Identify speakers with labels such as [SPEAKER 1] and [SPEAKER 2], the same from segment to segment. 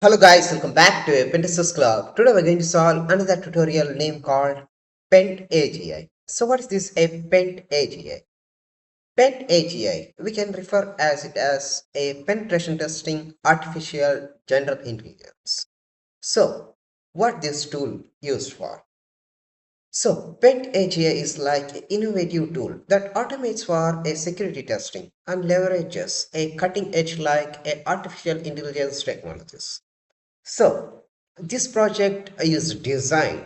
[SPEAKER 1] Hello guys, welcome back to PentAGI Club. Today we're going to solve another tutorial name called PentAGI. So what is this a PentAGI? PentAGI, we can refer as it as a penetration testing artificial general intelligence. So what this tool used for? So PentAGI is like an innovative tool that automates for a security testing and leverages a cutting edge like a artificial intelligence technologies. So, this project is designed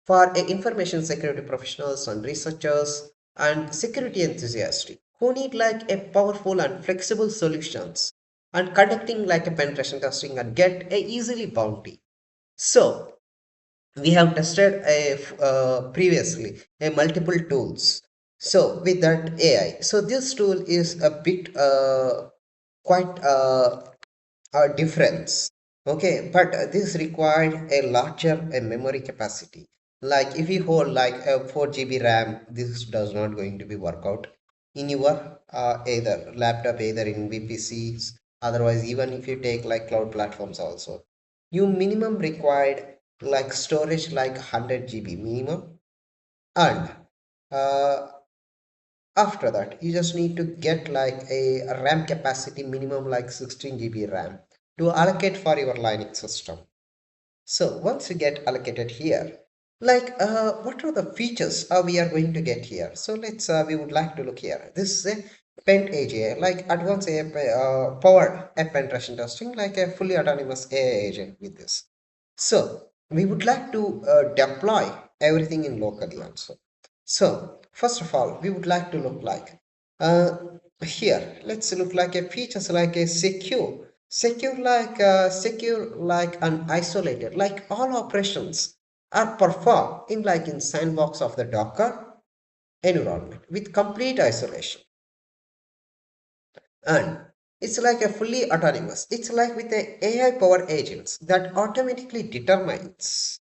[SPEAKER 1] for information security professionals and researchers and security enthusiasts who need like a powerful and flexible solutions and conducting like a penetration testing and get a easily bounty. So, we have tested previously a multiple tools. So, with that AI, so this tool is a bit quite a difference. Okay, but this required a larger memory capacity. Like if you hold like a 4 GB RAM, this does not going to be work out in your either laptop, either in VPCs. Otherwise, even if you take like cloud platforms also, you minimum required like storage like 100 GB minimum, and uh, after that, you just need to get like a RAM capacity minimum like 16 GB RAM to allocate for your Linux system. So once you get allocated here, like what are the features we are going to get here? So we would like to look here. This is a PentAGI, like advanced AI powered app penetration testing, like a fully autonomous AI agent with this. So we would like to deploy everything in locally also. So first of all, we would like to look like uh, here. Let's look like a features like a secure like an isolated, like all operations are performed in like in sandbox of the Docker environment with complete isolation, and it's like a fully autonomous. It's like with the AI powered agents that automatically determines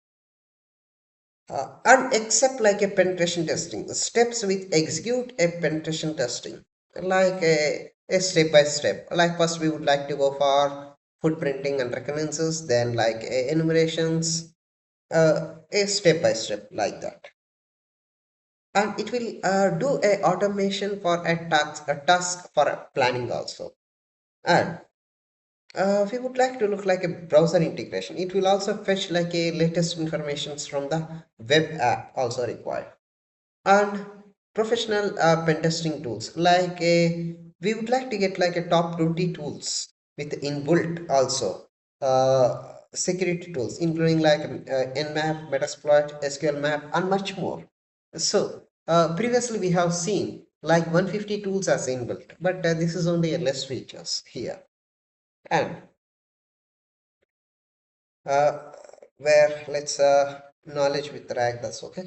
[SPEAKER 1] and except like a penetration testing steps with execute a penetration testing like a step by step. Like first we would like to go for footprinting and reconnaissance, then like enumerations, a step by step like that, and it will do a automation for a task for a planning also. And we would like to look like a browser integration. It will also fetch like a latest informations from the web app also required, and professional pen testing tools like a we would like to get like a top 20 tools with inbuilt also security tools including like nmap, metasploit, sql map, and much more. So previously we have seen like 150 tools as inbuilt, but this is only a less features here. And uh, where let's knowledge with rag, that's okay.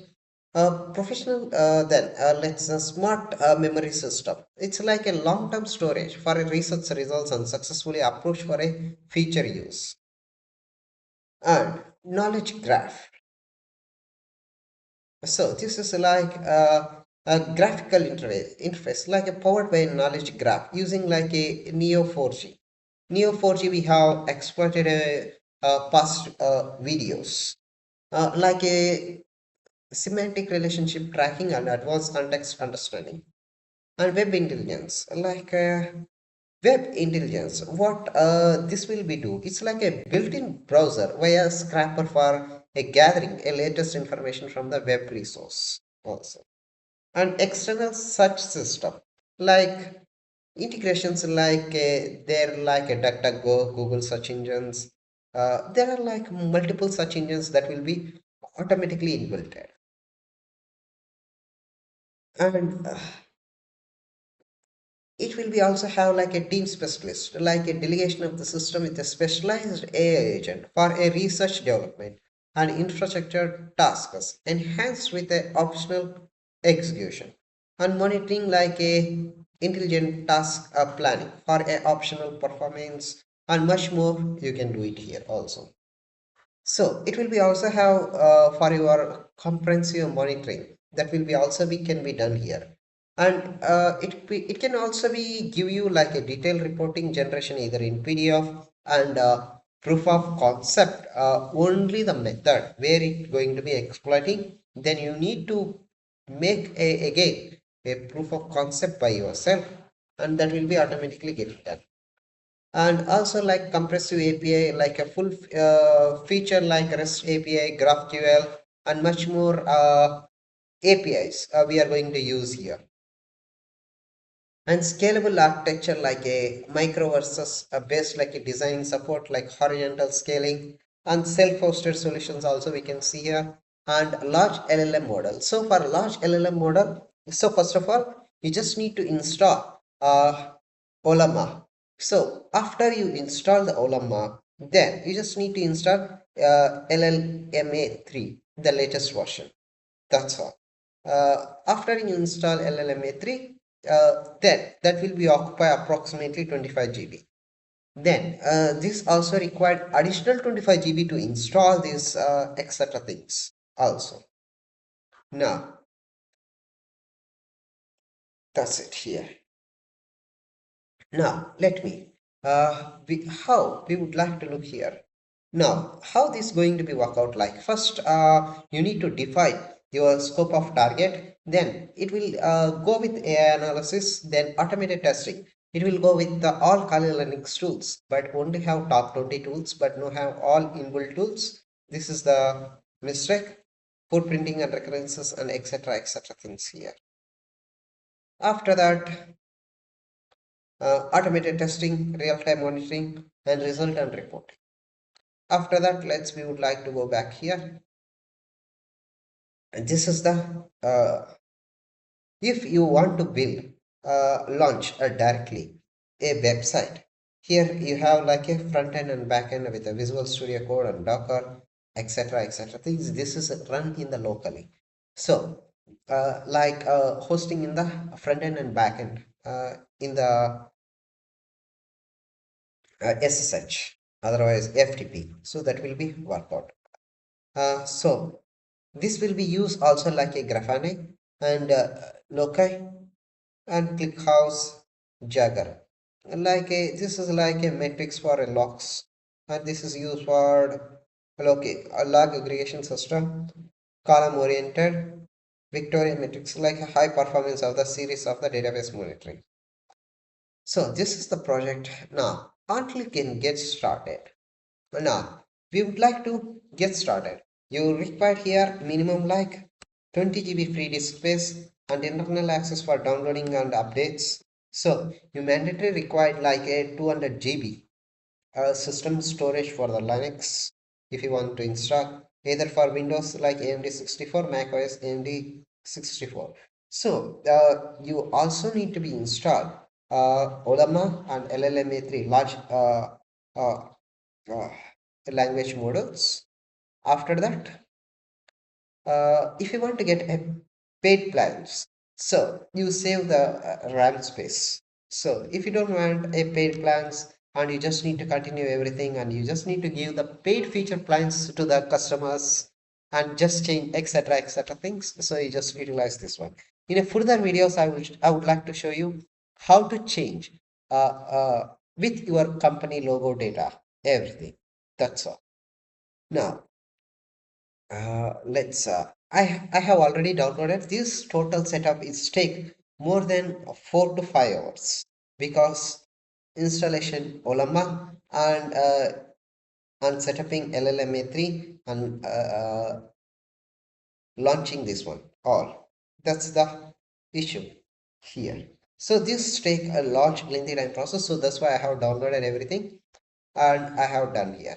[SPEAKER 1] Professional then let's smart memory system. It's like a long-term storage for a research results and successfully approach for a feature use. And knowledge graph. So this is like a graphical interface like a powered by a knowledge graph using like a Neo 4G. Neo 4G we have exploited past videos like a semantic relationship tracking and advanced context understanding, and web intelligence like web intelligence. What this will be do, it's like a built-in browser via scraper for a gathering a latest information from the web resource also, and external search system like integrations like they're like a DuckDuckGo, Google search engines. There are like multiple search engines that will be automatically inbuilt, and it will be also have like a team specialist, like a delegation of the system with a specialized AI agent for a research development and infrastructure tasks, enhanced with a optional execution, and monitoring like a intelligent task planning for a optional performance, and much more. You can do it here also. So it will be also have for your comprehensive monitoring that will be also be can be done here, and it can also be give you like a detailed reporting generation either in PDF and proof of concept, only the method where it's going to be exploiting, then you need to make again a proof of concept by yourself, and that will be automatically getting done. And also like compressive API, like a full feature like REST API, GraphQL, and much more APIs we are going to use here. And scalable architecture like a microverses based like a design support like horizontal scaling, and self-hosted solutions also we can see here, and large LLM model. So for large LLM model, so first of all you just need to install Olama. So after you install the Olama, then you just need to install LLMA3, the latest version. That's all. After you install LLMA3, then that will be occupy approximately 25 GB. Then this also required additional 25 GB to install these etc. things also. Now that's it here. Now let me how we would like to look here. Now how this going to be work out like? First you need to define your scope of target, then it will go with AI analysis, then automated testing. It will go with the all Kali Linux tools, but only have top 20 tools, but no have all inbuilt tools. This is the mistake. Footprinting and recurrences and etc things here. After that, automated testing, real-time monitoring, and result and reporting. After that, we would like to go back here. And this is the if you want to build launch directly a website. Here you have like a front end and back end with a Visual Studio Code and Docker, etc. Things. This is run in the locally. So hosting in the front end and back end in the SSH, otherwise FTP. So that will be worked out. So this will be used also like a Grafana and Loci and ClickHouse Jagger. This is like a matrix for a logs, and this is used for a log aggregation system, column oriented, Victoria matrix like a high performance of the series of the database monitoring. So this is the project. Now until you can get started. Now, we would like to get started. You require here minimum like 20 GB free disk space and internal access for downloading and updates. So, you mandatory required like a 200 GB system storage for the Linux if you want to install, either for Windows like AMD 64, Mac OS AMD 64. So, you also need to be installed Olama and LLMA3 large uh, uh, language models. After that, if you want to get a paid plans, so you save the RAM space. So if you don't want a paid plans and you just need to continue everything and you just need to give the paid feature plans to the customers and just change etc things, so you just utilize this one. In a further videos, I would like to show you how to change with your company logo data everything. That's all. Now let's I have already downloaded this. Total setup is take more than 4 to 5 hours because installation Olama and setuping LLMA3 and launching this one all. That's the issue here. So this take a large lengthy time process, so that's why I have downloaded everything and I have done here.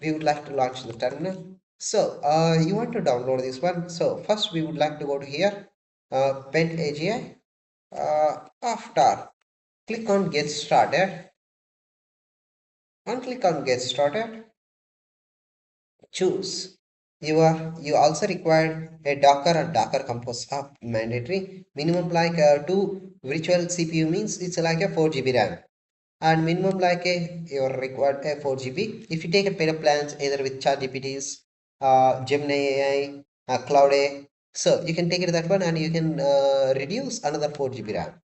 [SPEAKER 1] We would like to launch the terminal. So you want to download this one. So first we would like to go to here, PentAGI. After click on get started and click on get started. Choose you also required a Docker or Docker Compose up mandatory. Minimum like 2 virtual CPU means it's like a 4 GB RAM. And minimum like you're required a 4 GB. If you take a paid plans either with ChatGPTs, Gemini AI, Cloud AI, so you can take it that one and you can reduce another 4 GB RAM.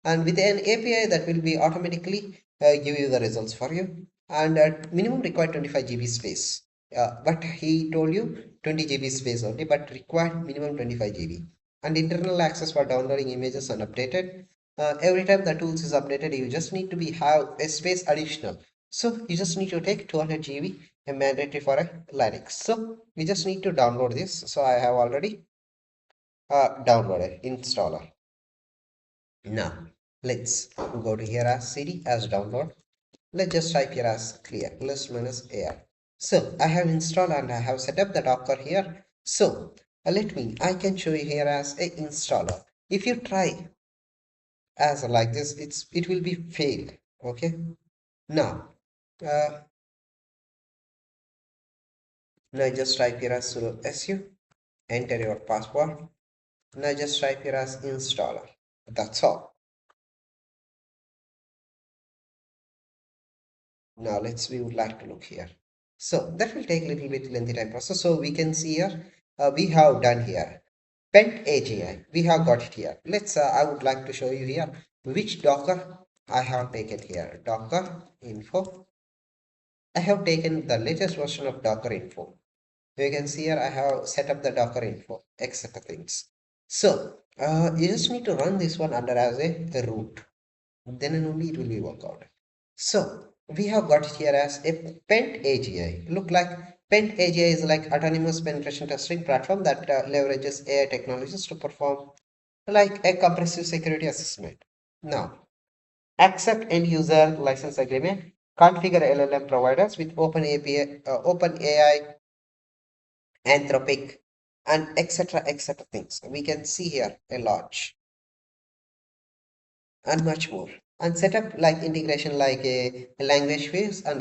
[SPEAKER 1] And with an API that will be automatically give you the results for you. and minimum required 25 GB space. But he told you 20 GB space only, but required minimum 25 GB. And internal access for downloading images unupdated. Every time the tools is updated, you just need to be have a space additional. So you just need to take 200 GB, a mandatory for a Linux. So we just need to download this. So I have already downloaded installer. Now let's go to here as cd as download. Let's just type here as clear list minus AR. So I have installed and I have set up the Docker here. So I can show you here as a installer. If you try as like this, it will be failed. Okay. Now, uh, now just type here as sudo su, enter your password. Now just type here as installer. That's all. Now we would like to look here. So that will take a little bit lengthy time process. So we can see here, we have done here. PentAGI, we have got it here. I would like to show you here which Docker I have taken here. Docker info. I have taken the latest version of Docker info. You can see here I have set up the Docker info, etc. things. So you just need to run this one under as a root. Then and only it will be work out. So we have got it here as a PentAGI. Look like PentAGI is like autonomous penetration testing platform that leverages AI technologies to perform like a comprehensive security assessment. Now, accept end user license agreement, configure LLM providers with Open API, Open AI, Anthropic, and etc. things. We can see here a lot and much more. And set up like integration like a language phase and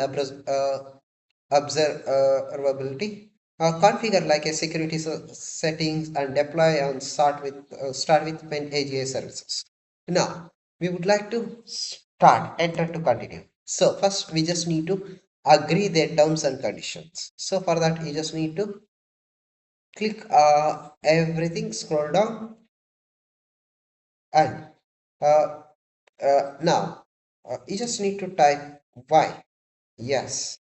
[SPEAKER 1] observability. Configure like a security settings and deploy and start with PentAGI services. Now we would like to start enter to continue. So first we just need to agree their terms and conditions. So for that you just need to click everything, scroll down, and uh, now you just need to type y. Yes.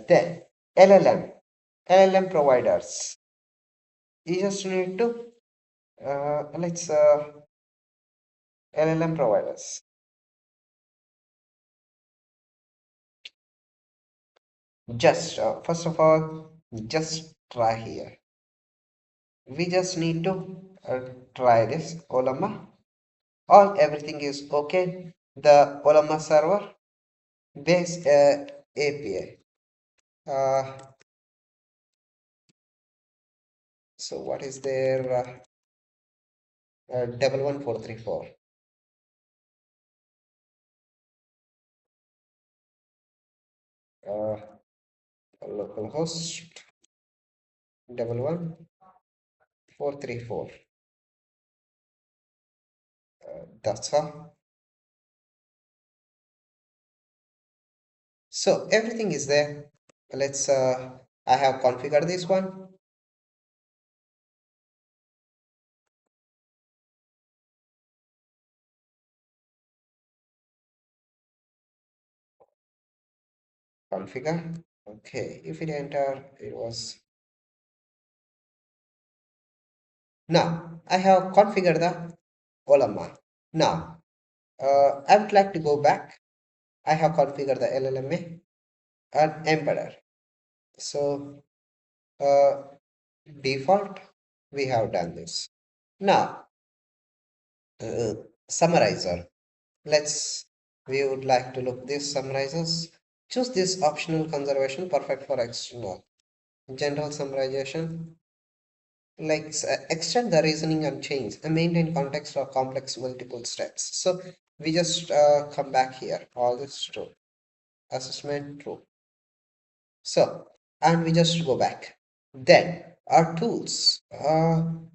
[SPEAKER 1] Then LLM providers. You just need to let's LLM providers. Just first of all, just try here. We just need to try this Olama. All everything is okay. The Olama server base API. Uh, so what is there? 11434. Uh, localhost 11434. That's all. So everything is there. Let's I have configured this one. Configure. Okay, if it enter, it was. Now I have configured the Olama. Now I would like to go back. I have configured the LLMA and embedder. So uh, default, we have done this. Now summarizer. Let's we would like to look this summarizers. Choose this optional conservation perfect for external. General summarization like extend the reasoning and change and maintain context for complex multiple steps. So we just come back here. All this true. Assessment true. So and we just go back. Then our tools.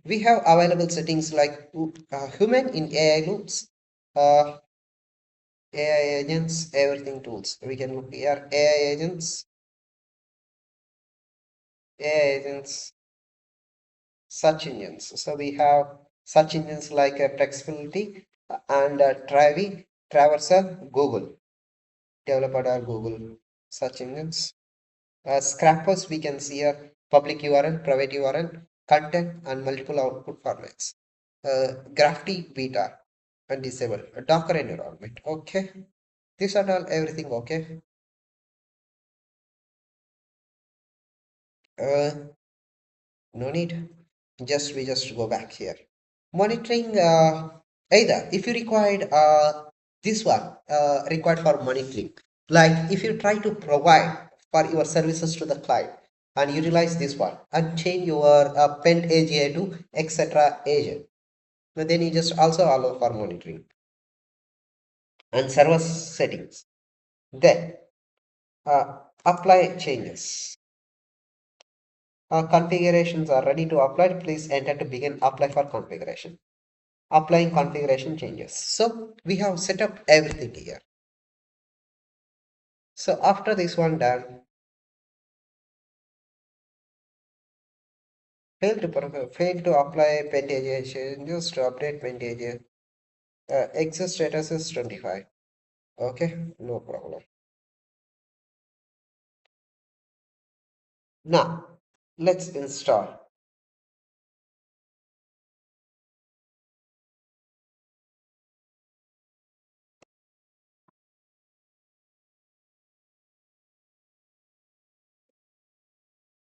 [SPEAKER 1] We have available settings like human in AI loops. AI agents, everything tools. We can look here. AI agents, search engines. So we have search engines like Flexibility and Traversal, Google, developer or Google. search engines. Scrappers we can see here public URL, private URL, content and multiple output formats. Graphy beta and disable. Docker environment. Okay. These are all everything okay. Uh, no need. We just go back here. Monitoring either if you required this one required for monitoring. Like if you try to provide for your services to the client and utilize this one and change your PentAGI to etc. agent. But then you just also allow for monitoring and server settings. Then apply changes. Configurations are ready to apply. Please enter to begin apply for configuration. Applying configuration changes. So we have set up everything here. So after this one done, fail to apply PentAGI changes to update PentAGI. Exit status is 25. Okay, no problem. Now let's install.